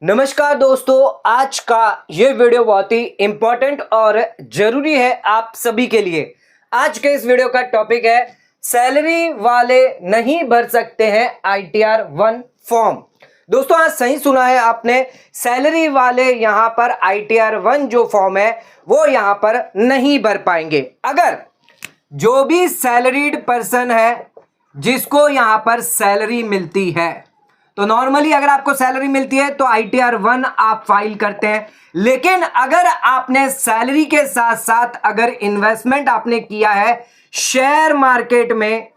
नमस्कार दोस्तों, आज का ये वीडियो बहुत ही इंपॉर्टेंट और जरूरी है आप सभी के लिए। आज के इस वीडियो का टॉपिक है सैलरी वाले नहीं भर सकते हैं ITR 1 फॉर्म। दोस्तों आज सही सुना है आपने, सैलरी वाले यहां पर ITR 1 जो फॉर्म है वो यहां पर नहीं भर पाएंगे। अगर जो भी सैलरीड पर्सन है जिसको यहां पर सैलरी मिलती है, तो नॉर्मली अगर आपको सैलरी मिलती है तो ITR 1 आप फाइल करते हैं। लेकिन अगर आपने सैलरी के साथ साथ अगर इन्वेस्टमेंट आपने किया है शेयर मार्केट में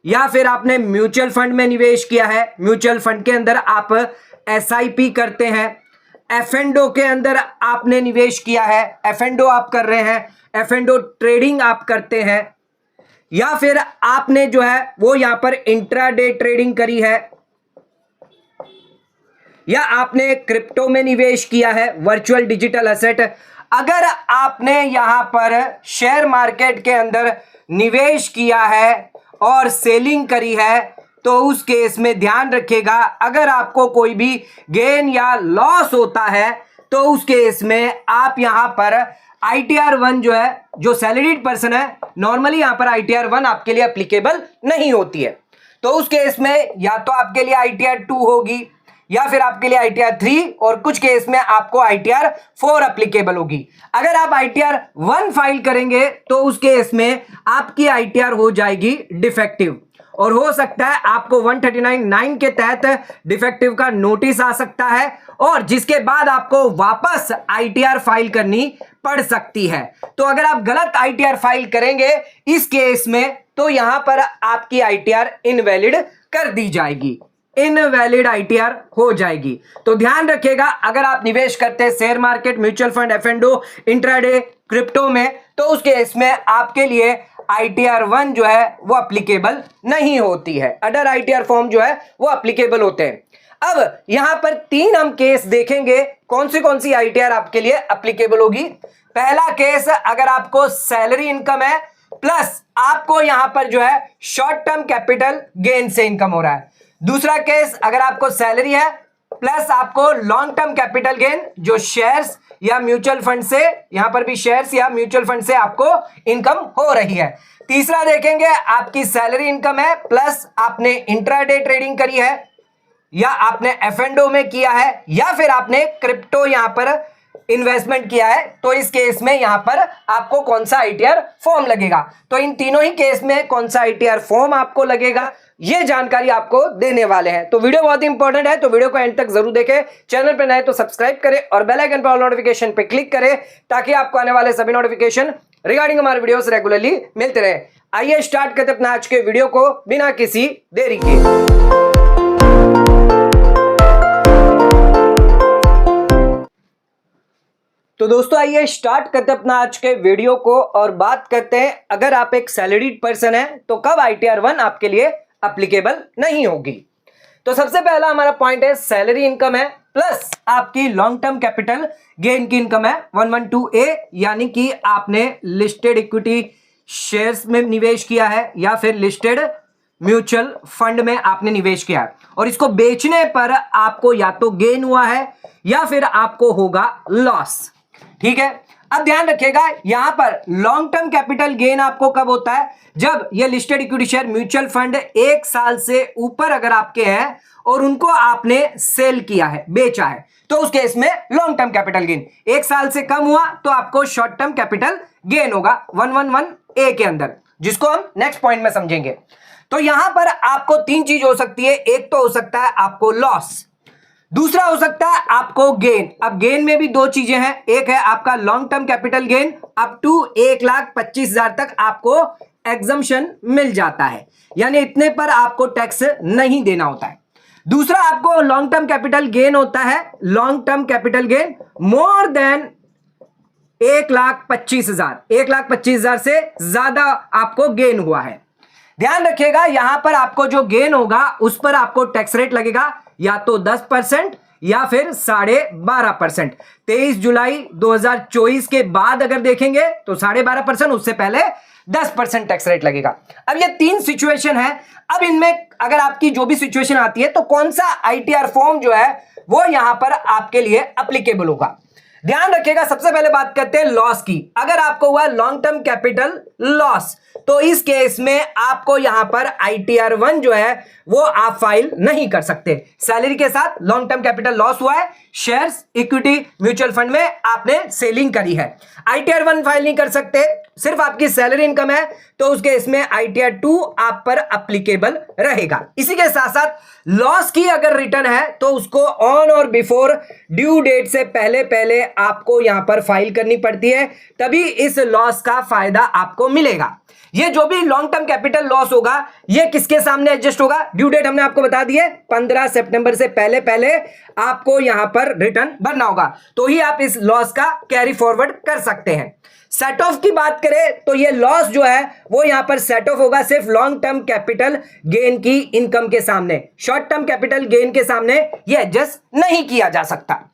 या फिर आपने म्यूचुअल फंड में निवेश किया है, म्यूचुअल फंड के अंदर आप SIP करते हैं, F&O के अंदर आपने निवेश किया है, F&O आप कर रहे हैं, F&O ट्रेडिंग आप करते हैं, या फिर आपने जो है वो यहां पर इंट्राडे ट्रेडिंग करी है, या आपने क्रिप्टो में निवेश किया है, वर्चुअल डिजिटल एसेट। अगर आपने यहां पर शेयर मार्केट के अंदर निवेश किया है और सेलिंग करी है तो उस केस में ध्यान रखिएगा, अगर आपको कोई भी गेन या लॉस होता है तो उस केस में आप यहां पर ITR 1 जो है, जो सैलरीड पर्सन है, नॉर्मली यहां पर ITR 1 आपके लिए एप्लीकेबल नहीं होती है। तो उस केस में या तो आपके लिए ITR 2 होगी या फिर आपके लिए ITR 3 और कुछ केस में आपको ITR 4 एप्लीकेबल होगी। अगर आप ITR 1 फाइल करेंगे तो उस केस में आपकी ITR हो जाएगी डिफेक्टिव, और हो सकता है आपको 139(9) के तहत डिफेक्टिव का नोटिस आ सकता है, और जिसके बाद आपको वापस ITR फाइल करनी पड़ सकती है। तो अगर आप गलत ITR फाइल करेंगे इस केस में तो यहां पर आपकी ITR इनवैलिड कर दी जाएगी, इनवैलिड ITR हो जाएगी। तो ध्यान रखिएगा, अगर आप निवेश करते हैं share market, mutual fund, F&O, intraday, crypto में, तो उस केस में आपके लिए ITR 1 जो है वो एप्लीकेबल नहीं होती है। अदर ITR फॉर्म जो है वो एप्लीकेबल होते हैं। अब यहां पर 3 हम केस देखेंगे, कौन सी ITR आपके लिए एप्लीकेबल होगी। पहला केस, अगर आपको सैलरी इनकम है प्लस आपको यहां पर जो है शॉर्ट टर्म कैपिटल गेन से इनकम हो रहा है। दूसरा केस, अगर आपको सैलरी है प्लस आपको लॉन्ग टर्म कैपिटल गेन जो शेयर्स या म्यूचुअल फंड से, यहां पर भी शेयर्स या म्यूचुअल फंड से आपको इनकम हो रही है। तीसरा देखेंगे, आपकी सैलरी इनकम है प्लस आपने इंट्राडे ट्रेडिंग करी है, या आपने F&O में किया है, या फिर आपने क्रिप्टो यहां पर इन्वेस्टमेंट किया है। तो इस केस में यहां पर आपको कौन सा ITR फॉर्म लगेगा। तो इन तीनों ही केस में कौन सा ITR फॉर्म आपको लगेगा ये जानकारी आपको देने वाले हैं। तो वीडियो बहुत ही इंपॉर्टेंट है, तो वीडियो को एंड तक जरूर देखें। चैनल पर नए तो सब्सक्राइब करें और बेल आइकन पर ऑल नोटिफिकेशन पे क्लिक करें ताकि आपको आने वाले सभी नोटिफिकेशन रिगार्डिंग हमारे वीडियोस रेगुलरली मिलते रहे। आइए स्टार्ट करते अपना आज के वीडियो को बिना किसी देरी के। तो दोस्तों आइए स्टार्ट करते अपना आज के वीडियो को और बात करते हैं, अगर आप एक सैलरीड पर्सन है तो कब ITR 1 आपके लिए एप्लीकेबल नहीं होगी। तो सबसे पहला हमारा पॉइंट है, सैलरी इनकम है प्लस आपकी लॉन्ग टर्म कैपिटल गेन की इनकम है 112A, यानी कि आपने लिस्टेड इक्विटी शेयर्स में निवेश किया है या फिर लिस्टेड म्यूचुअल फंड में आपने निवेश किया है, और इसको बेचने पर आपको या तो गेन हुआ है या फिर आपको होगा लॉस। ठीक है, अब ध्यान रखिएगा, यहां पर लॉन्ग टर्म कैपिटल गेन आपको कब होता है, जब ये listed equity share mutual fund 1 साल से ऊपर अगर आपके हैं और उनको आपने सेल किया है, बेचा है, तो उस केस में लॉन्ग टर्म कैपिटल गेन। 1 साल से कम हुआ तो आपको शॉर्ट टर्म कैपिटल गेन होगा 111A के अंदर, जिसको हम नेक्स्ट पॉइंट में समझेंगे। तो यहां पर आपको 3 चीज हो सकती है, एक तो हो सकता है आपको लॉस, दूसरा हो सकता है आपको गेन। अब गेन में भी 2 चीजें हैं, एक है आपका long term capital gain up to 1,25,000 तक आपको एग्जम्पशन मिल जाता है, यानी इतने पर आपको टैक्स नहीं देना होता है। दूसरा आपको लॉन्ग टर्म कैपिटल गेन होता है, long term capital gain more than 1,25,000, 1,25,000 से ज्यादा आपको गेन हुआ है। ध्यान रखिएगा, यहां पर आपको जो गेन होगा उस पर आपको टैक्स रेट लगेगा या तो 10% या फिर 12.5%। 23 जुलाई 2024 के बाद अगर देखेंगे तो 12.5%, उससे पहले 10% टैक्स रेट लगेगा। अब ये 3 सिचुएशन है। अब इनमें अगर आपकी जो भी सिचुएशन आती है तो कौन सा ITR फॉर्म जो है वो यहां पर आपके लिए एप्लीकेबल होगा। ध्यान रखिएगा, सबसे पहले बात करते हैं लॉस की। अगर आपको हुआ लॉन्ग टर्म कैपिटल लॉस, तो इस केस में आपको यहां पर ITR 1 जो है वो आप फाइल नहीं कर सकते। सैलरी के साथ लॉन्ग टर्म कैपिटल लॉस हुआ है, शेयर्स, इक्विटी, म्यूचुअल फंड में आपने सेलिंग करी है, ITR 1 फाइल नहीं कर सकते। सिर्फ आपकी सैलरी इनकम है तो उसके इसमें ITR 2 आप पर एप्लीकेबल रहेगा। इसी के साथ साथ लॉस की अगर रिटर्न है तो उसको ऑन और बिफोर ड्यू डेट से पहले पहले आपको यहां पर फाइल करनी पड़ती है, तभी इस लॉस का फायदा आपको मिलेगा। ये जो भी लॉन्ग टर्म कैपिटल लॉस होगा ये किसके सामने एडजस्ट होगा? ड्यू डेट हमने आपको बता दी है, 15 सितंबर से पहले पहले आपको यहां पर रिटर्न भरना होगा, तो ही आप इस लॉस का कैरी फॉरवर्ड कर सकते हैं। सेट ऑफ की बात करें तो ये लॉस जो है वो यहां पर सेट ऑफ होगा सिर्फ लॉन्ग टर्म कैपिटल गेन की इनकम के सामने, शॉर्ट टर्म कैपिटल गेन के सामने ये एडजस्ट नहीं किया जा सकता।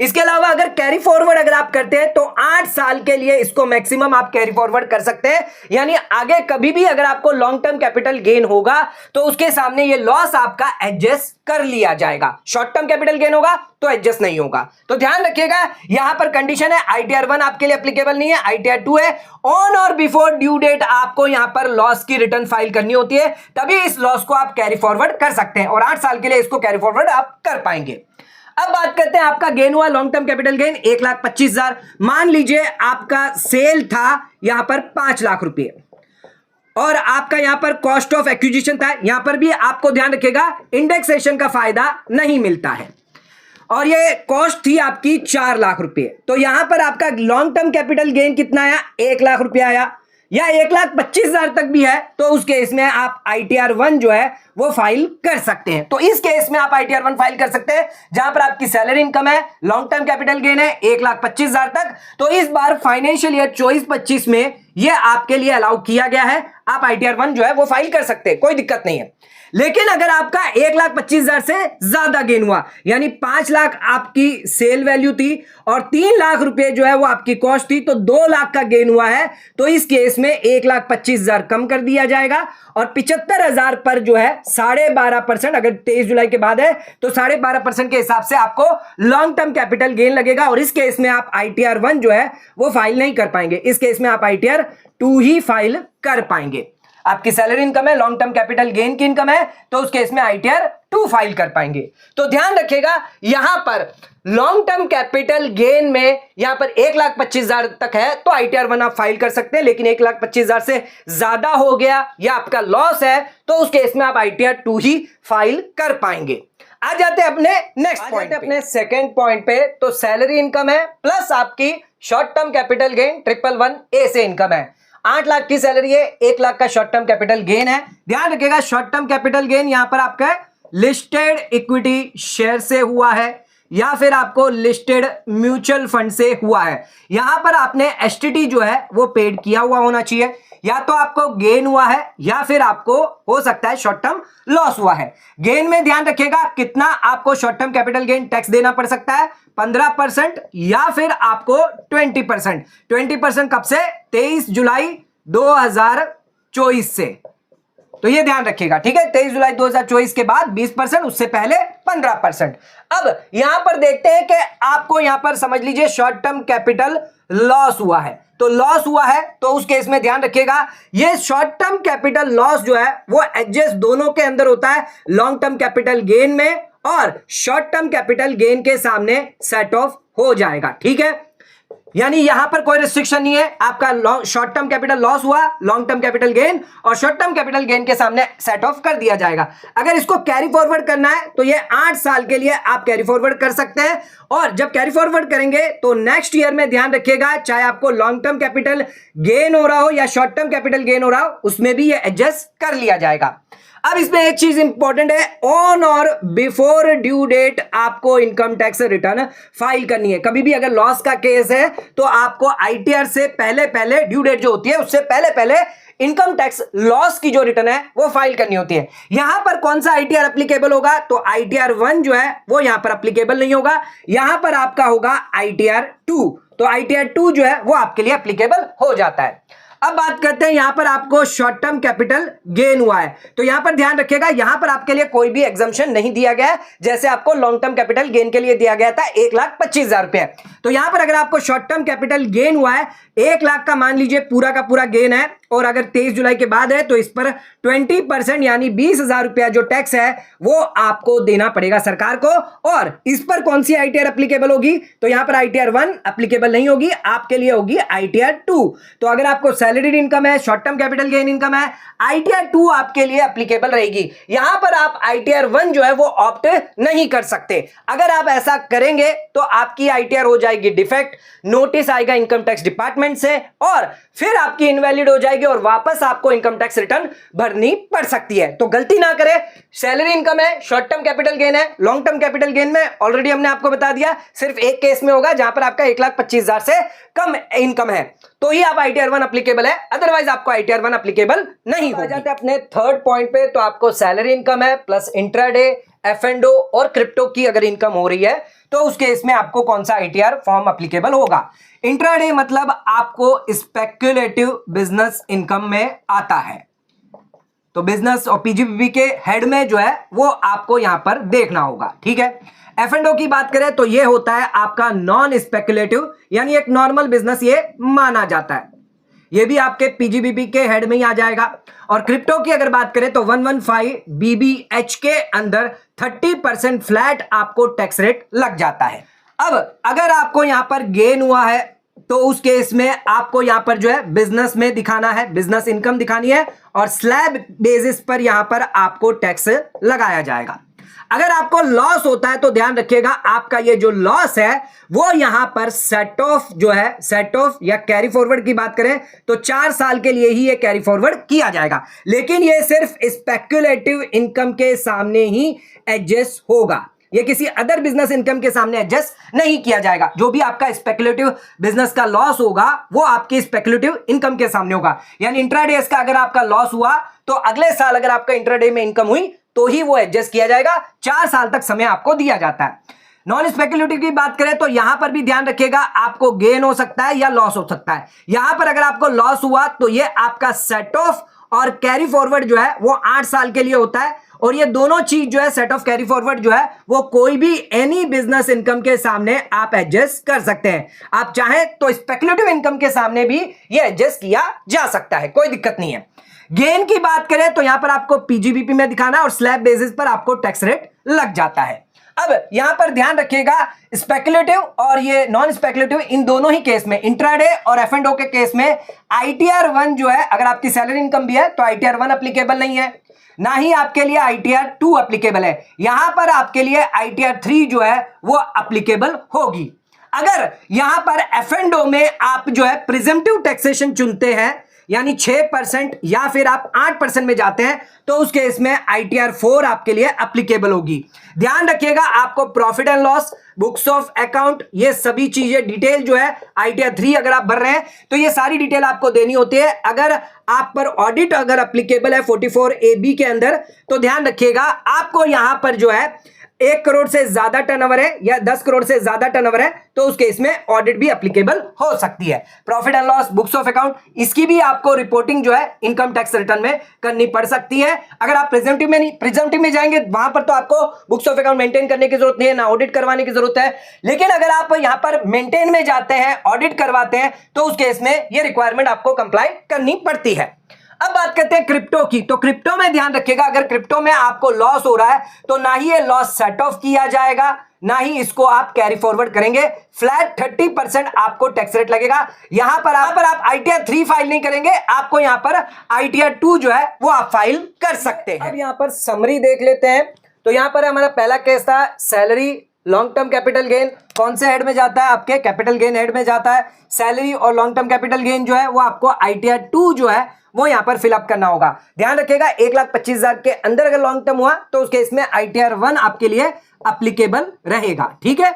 इसके अलावा अगर कैरी फॉरवर्ड अगर आप करते हैं तो 8 साल के लिए इसको मैक्सिमम आप कैरी फॉरवर्ड कर सकते हैं, यानी आगे कभी भी अगर आपको लॉन्ग टर्म कैपिटल गेन होगा तो उसके सामने ये लॉस आपका एडजस्ट कर लिया जाएगा। शॉर्ट टर्म कैपिटल गेन होगा तो एडजस्ट नहीं होगा। तो ध्यान रखिएगा, यहां पर कंडीशन है ITR 1 आपके लिए एप्लीकेबल नहीं है, ITR 2 है। ऑन और बिफोर ड्यू डेट आपको यहां पर लॉस की रिटर्न फाइल करनी होती है, तभी इस लॉस को आप कैरी फॉरवर्ड कर सकते हैं और 8 साल के लिए इसको कैरी फॉरवर्ड आप कर पाएंगे। अब बात करते हैं आपका गेन हुआ लॉन्ग टर्म कैपिटल गेन 1,25,000। मान लीजिए आपका सेल था यहां पर 5 लाख रुपए और आपका यहां पर कॉस्ट ऑफ एक्विजिशन था, यहां पर भी आपको ध्यान रखिएगा इंडेक्सेशन का फायदा नहीं मिलता है और ये कॉस्ट थी आपकी 4 लाख रुपए, तो यहां पर आपका लॉन्ग टर्म कैपिटल गेन कितना आया? 1 लाख रुपया आया, या 1,25,000 तक भी है तो उस केस में आप ITR 1 जो है वो फाइल कर सकते हैं। तो इस केस में आप ITR 1 फाइल कर सकते हैं जहां पर आपकी सैलरी इनकम है, लॉन्ग टर्म कैपिटल गेन है 1,25,000 तक। तो इस बार फाइनेंशियल ईयर 24-25 में ये आपके लिए अलाउ किया गया है, आप ITR 1 जो है वो फाइल कर सकते हैं, कोई दिक्कत नहीं है। लेकिन अगर आपका 1,25,000 से ज्यादा गेन हुआ, यानी 5 लाख आपकी सेल वैल्यू थी और 3 लाख रुपए जो है वो आपकी कॉस्ट थी, तो 2 लाख का गेन हुआ है, तो इस केस में 1,25,000 कम कर दिया जाएगा और 75,000 पर जो है 12.5%, अगर 23 जुलाई के बाद है तो 12.5% के हिसाब से आपको लॉन्ग टर्म कैपिटल गेन लगेगा और इस केस में आप ITR 1 जो है वो फाइल नहीं कर पाएंगे। इस केस में आप ITR 2 ही फाइल कर पाएंगे। आपकी सैलरी इनकम है, लॉन्ग टर्म कैपिटल गेन की इनकम है, तो उस केस में ITR 2 फाइल कर पाएंगे। तो ध्यान रखिएगा, यहां पर लॉन्ग टर्म कैपिटल गेन में यहां पर 1,25,000 तक है तो ITR 1 आप फाइल कर सकते हैं, लेकिन 1,25,000 से ज्यादा हो गया या आपका लॉस है तो उस केस में आप ITR 2 ही फाइल कर पाएंगे। आ जाते हैं अपने नेक्स्ट पॉइंट, अपने सेकेंड पॉइंट पे। तो सैलरी इनकम है प्लस आपकी short term capital gain 111A से इनकम है। 8 लाख की सैलरी है, 1 लाख का शॉर्ट टर्म कैपिटल गेन है। ध्यान रखिएगा, शॉर्ट टर्म कैपिटल गेन यहां पर आपका लिस्टेड इक्विटी शेयर से हुआ है या फिर आपको लिस्टेड म्यूचुअल फंड से हुआ है। यहां पर आपने STT जो है वो पेड किया हुआ होना चाहिए, या तो आपको गेन हुआ है या फिर आपको हो सकता है शॉर्ट टर्म लॉस हुआ है। गेन में ध्यान रखिएगा कितना आपको short term capital gain tax देना पड़ सकता है, 15% या फिर आपको 20%। 20% कब से? 23 जुलाई 2024 से, तो ये ध्यान रखिएगा, ठीक है। 23 जुलाई 2024 के बाद 20%, उससे पहले 15%। अब यहां पर देखते हैं कि आपको यहां पर समझ लीजिए शॉर्ट टर्म कैपिटल लॉस हुआ है, तो लॉस हुआ है तो उस केस में ध्यान रखिएगा ये शॉर्ट टर्म कैपिटल लॉस जो है वो एडजस्ट दोनों के अंदर होता है, लॉन्ग टर्म कैपिटल गेन में और शॉर्ट टर्म कैपिटल गेन के सामने सेट ऑफ हो जाएगा, ठीक है। यानी यहां पर कोई रिस्ट्रिक्शन नहीं है, आपका शॉर्ट टर्म कैपिटल लॉस हुआ, लॉन्ग टर्म कैपिटल गेन और शॉर्ट टर्म कैपिटल गेन के सामने सेट ऑफ कर दिया जाएगा। अगर इसको कैरी फॉरवर्ड करना है तो ये 8 साल के लिए आप कैरी फॉरवर्ड कर सकते हैं और जब कैरी फॉरवर्ड करेंगे तो नेक्स्ट ईयर में ध्यान रखिएगा चाहे आपको लॉन्ग टर्म कैपिटल गेन हो रहा हो या शॉर्ट टर्म कैपिटल गेन हो रहा हो उसमें भी ये एडजस्ट कर लिया जाएगा। अब इसमें एक चीज इंपॉर्टेंट है, ऑन और बिफोर ड्यू डेट आपको इनकम टैक्स रिटर्न फाइल करनी है। कभी भी अगर लॉस का केस है तो आपको ITR से पहले पहले, ड्यू डेट जो होती है उससे पहले पहले इनकम टैक्स लॉस की जो रिटर्न है वो फाइल करनी होती है। यहां पर कौन सा ITR एप्लीकेबल होगा? तो ITR 1 जो है वो यहां पर एप्लीकेबल नहीं होगा, यहां पर आपका होगा ITR 2। तो ITR 2 जो है वो आपके लिए एप्लीकेबल हो जाता है। अब बात करते हैं यहां पर आपको शॉर्ट टर्म कैपिटल गेन हुआ है, तो यहां पर ध्यान रखिएगा, यहां पर आपके लिए कोई भी एग्जम्पशन नहीं दिया गया है, जैसे आपको लॉन्ग टर्म कैपिटल गेन के लिए दिया गया था 1,25,000 रुपए। तो यहां पर अगर आपको शॉर्ट टर्म कैपिटल गेन हुआ है 1 लाख का, मान लीजिए पूरा का पूरा गेन है, और अगर 23 जुलाई के बाद है तो इस पर 20% यानी 20,000 रुपया जो टैक्स है वो आपको देना पड़ेगा सरकार को। और इस पर कौन सी आईटीआर एप्लीकेबल होगी, तो यहां पर आईटीआर 1 एप्लीकेबल नहीं होगी, आपके लिए होगी आईटीआर 2। तो अगर आपको सैलरीड इनकम है, short term capital gain income है, आईटीआर 2 आपके लिए एप्लीकेबल रहेगी। यहां पर आप आईटीआर 1 जो है वो ऑप्ट नहीं कर सकते। अगर आप ऐसा करेंगे तो आपकी आईटीआर हो जाएगी डिफेक्ट, नोटिस आएगा इनकम टैक्स डिपार्टमेंट से, और फिर आपकी इनवैलिड हो जाएगी और वापस आपको इनकम टैक्स रिटर्न भरनी पड़ सकती है। तो गलती ना करें, सैलरी इनकम है, शॉर्ट टर्म कैपिटल गेन है, लॉन्ग टर्म कैपिटल गेन में ऑलरेडी हमने आपको बता दिया सिर्फ एक केस में होगा जहां पर आपका 1,25,000 से कम इनकम है तो ही आप आईटीआर 1 एप्लीकेबल है, अदरवाइज आपको आईटीआर 1 एप्लीकेबल नहीं हो जाते। अपने थर्ड पॉइंट पे, तो आपको सैलरी इनकम है प्लस इंट्राडे, एफ&ओ और क्रिप्टो की अगर इनकम हो रही है तो उस केस में आपको कौन सा आईटीआर फॉर्म एप्लीकेबल होगा। इंट्राडे मतलब आपको स्पेक्युलेटिव बिजनेस इनकम में आता है, तो बिजनेस और पीजीबीबी के हेड में जो है वो आपको यहां पर देखना होगा, ठीक है। एफ&ओ की बात करें तो ये होता है आपका नॉन स्पेक्युलेटिव, यानी एक नॉर्मल बिजनेस ये माना जाता है, ये भी आपके पीजीबीबी के हेड में ही आ जाएगा। और क्रिप्टो की अगर बात करें तो 115 बीबीएच के अंदर 30% फ्लैट आपको टैक्स रेट लग जाता है। अब अगर आपको यहां पर गेन हुआ है तो उस केस में आपको यहां पर जो है बिजनेस में दिखाना है, बिजनेस इनकम दिखानी है, और स्लैब बेसिस पर यहां पर आपको टैक्स लगाया जाएगा। अगर आपको लॉस होता है तो ध्यान रखिएगा, आपका ये जो लॉस है वो यहां पर सेट ऑफ जो है, सेट ऑफ या कैरी फॉरवर्ड की बात करें तो 4 साल के लिए ही ये कैरी फॉरवर्ड किया जाएगा, लेकिन ये सिर्फ स्पेक्युलेटिव इनकम के सामने ही एडजस्ट होगा, ये किसी अदर बिजनेस इनकम के सामने एडजस्ट नहीं किया जाएगा। जो भी आपका स्पेक्युलेटिव बिजनेस का लॉस होगा वो आपकी स्पेक्युलेटिव इनकम के सामने होगा। यानी इंट्राडे का अगर आपका लॉस हुआ तो अगले साल अगर आपका इंट्राडे में इनकम हुई तो ही वो एडजस्ट किया जाएगा, 4 साल तक समय आपको दिया जाता है। नॉन स्पेक्युलेटिव की बात करें तो यहां पर भी ध्यान रखिएगा, आपको गेन हो सकता है या लॉस हो सकता है। यहां पर अगर आपको लॉस हुआ तो ये आपका सेट ऑफ और कैरी फॉरवर्ड जो है वो 8 साल के लिए होता है, और ये दोनों चीज जो है सेट ऑफ कैरी फॉरवर्ड जो है वो कोई भी एनी बिजनेस इनकम के सामने आप एडजस्ट कर सकते हैं। आप चाहें तो स्पेक्युलेटिव इनकम के सामने भी ये एडजस्ट किया जा सकता है, कोई दिक्कत नहीं है। गेन की बात करें तो यहां पर आपको पीजीबीपी में दिखाना है और स्लैब बेसिस पर आपको टैक्स रेट लग जाता है। अब यहां पर ध्यान रखिएगा, स्पेक्युलेटिव और ये नॉन स्पेक्युलेटिव इन दोनों ही केस में, इंट्राडे और एफ&ओ के केस में आईटीआर 1 जो है, अगर आपकी सैलरी इनकम भी है तो आईटीआर 1 एप्लीकेबल नहीं है, ना ही आपके लिए आईटीआर 2 एप्लीकेबल है। यहां पर आपके लिए आईटीआर 3 जो है वो एप्लीकेबल होगी। अगर यहां पर एफ&ओ में आप जो है प्रिजम्पटिव टैक्सेशन चुनते हैं, यानी 6% या फिर आप 8% में जाते हैं, तो उस केस में आईटीआर 4 आपके लिए एप्लीकेबल होगी। ध्यान रखिएगा, आपको profit and loss, books of account, ये सभी चीजें डिटेल जो है आईटीआर 3 अगर आप भर रहे हैं तो ये सारी डिटेल आपको देनी होती है। अगर आप पर ऑडिट अगर एप्लीकेबल है 44AB के अंदर, तो ध्यान रखिएगा आपको यहां पर जो है 1 करोड़ से ज्यादा टर्नओवर है या 10 करोड़ से ज्यादा टर्नओवर है तो उस केस में ऑडिट भी एप्लीकेबल हो सकती है। Profit and loss, books of account, इसकी भी आपको रिपोर्टिंग जो है इनकम टैक्स रिटर्न में करनी पड़ सकती है। अगर आप प्रिजम्पटिव में नहीं, प्रिजम्पटिव में जाएंगे वहां पर तो आपको बुक्स ऑफ अकाउंट मेंटेन करने की जरूरत नहीं है, ना ऑडिट करवाने की जरूरत है। लेकिन अगर आप यहां पर मेंटेन में जाते हैं, ऑडिट करवाते हैं, तो उस केस में ये रिक्वायरमेंट आपको कंप्लाई करनी पड़ती है। अब बात करते हैं क्रिप्टो की, तो क्रिप्टो में ध्यान रखिएगा, अगर क्रिप्टो में आपको लॉस हो रहा है तो ना ही ये लॉस सेट ऑफ किया जाएगा, ना ही इसको आप कैरी फॉरवर्ड करेंगे। फ्लैट 30% आपको टैक्स रेट लगेगा। यहां पर आप आईटीआर 3 फाइल नहीं करेंगे, आपको यहां पर आईटीआर 2 जो है वो आप फाइल कर सकते हैं। अब यहां पर समरी देख लेते हैं, तो यहां पर हमारा पहला केस था salary, long term capital gain कौन से हेड में जाता है, आपके कैपिटल गेन हेड में जाता है। सैलरी और लॉन्ग टर्म कैपिटल गेन जो है वो आपको आईटीआर 2 जो है वो यहां पर फिलअप करना होगा। ध्यान रखिएगा, 1,25,000 के अंदर अगर लॉन्ग टर्म हुआ तो उसके इसमें आईटीआर 1 आपके लिए एप्लीकेबल रहेगा, ठीक है।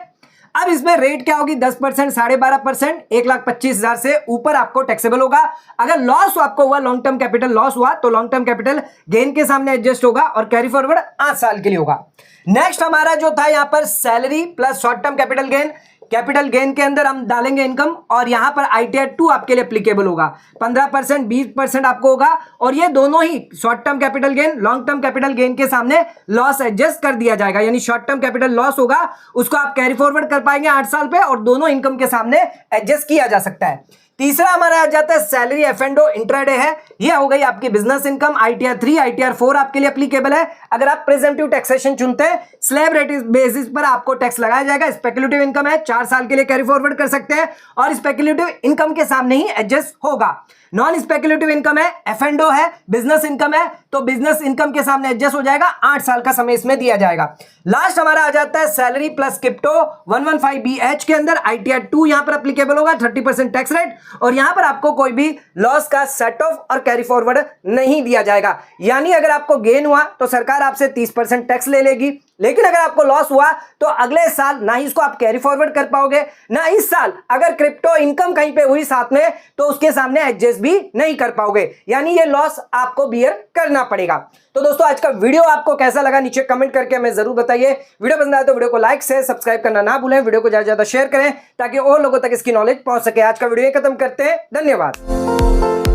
अब इसमें रेट क्या होगी, 10%, 12.5%, 1,25,000 से ऊपर आपको टैक्सेबल होगा। अगर लॉस आपको हुआ, लॉन्ग टर्म कैपिटल लॉस हुआ, तो लॉन्ग टर्म कैपिटल गेन के सामने एडजस्ट होगा और कैरी फॉरवर्ड 8 साल के लिए होगा। नेक्स्ट हमारा जो था यहां पर salary plus short term capital gain, capital gain के अंदर हम डालेंगे इनकम और यहां पर ITR 2 आपके लिए एप्लीकेबल होगा। 15%, 20% आपको होगा और ये दोनों ही short term capital gain, long term capital gain के सामने लॉस एडजस्ट कर दिया जाएगा। यानी शॉर्ट टर्म कैपिटल लॉस होगा, उसको आप कैरी फॉरवर्ड कर पाएंगे 8 साल पे और दोनों इनकम के सामने एडजस्ट किया जा सकता है। तीसरा हमारा आ जाता है सैलरी F&O इंट्राडे है। ये हो गई आपकी बिजनेस इनकम। ITR 3, ITR 4 आपके लिए एप्लीकेबल है। अगर आप प्रेजेंटिव टैक्सेशन चुनते हैं, स्लैब रेट बेसिस पर आपको टैक्स लगाया जाएगा। स्पेकुलेटिव इनकम है, 4 साल के लिए कैरी फॉरवर्ड कर सकते हैं और स्पेकुलेटिव इनकम के सामने ही एडजस्ट होगा। नॉन स्पेकुलेटिव इनकम है, F&O है, बिजनेस इनकम है, तो बिजनेस इनकम के सामने एडजस्ट हो जाएगा। 8 साल का समय इसमें दिया जाएगा। लास्ट हमारा आ जाता है सैलरी प्लस क्रिप्टो 115BH के अंदर। ITR 2 यहां पर एप्लीकेबल होगा, 30% टैक्स रेट और यहां पर आपको कोई भी लॉस का सेट ऑफ और कैरी फॉरवर्ड नहीं दिया जाएगा। यानी अगर आपको गेन हुआ तो सरकार आपसे 30% टैक्स ले लेगी, लेकिन अगर आपको लॉस हुआ तो अगले साल ना ही इसको आप कैरी फॉरवर्ड कर पाओगे, ना इस साल अगर क्रिप्टो इनकम कहीं पे हुई साथ में तो उसके सामने एडजस्ट भी नहीं कर पाओगे। यानी ये लॉस आपको बियर करना पड़ेगा। तो दोस्तों आज का वीडियो आपको कैसा लगा नीचे कमेंट करके हमें जरूर बताइए। वीडियो पसंद आए तो वीडियो को लाइक शेयर सब्सक्राइब करना ना भूलें। वीडियो को ज्यादा से ज्यादा शेयर करें ताकि और लोगों तक इसकी नॉलेज पहुंच सके। आज का वीडियो खत्म करते हैं, धन्यवाद।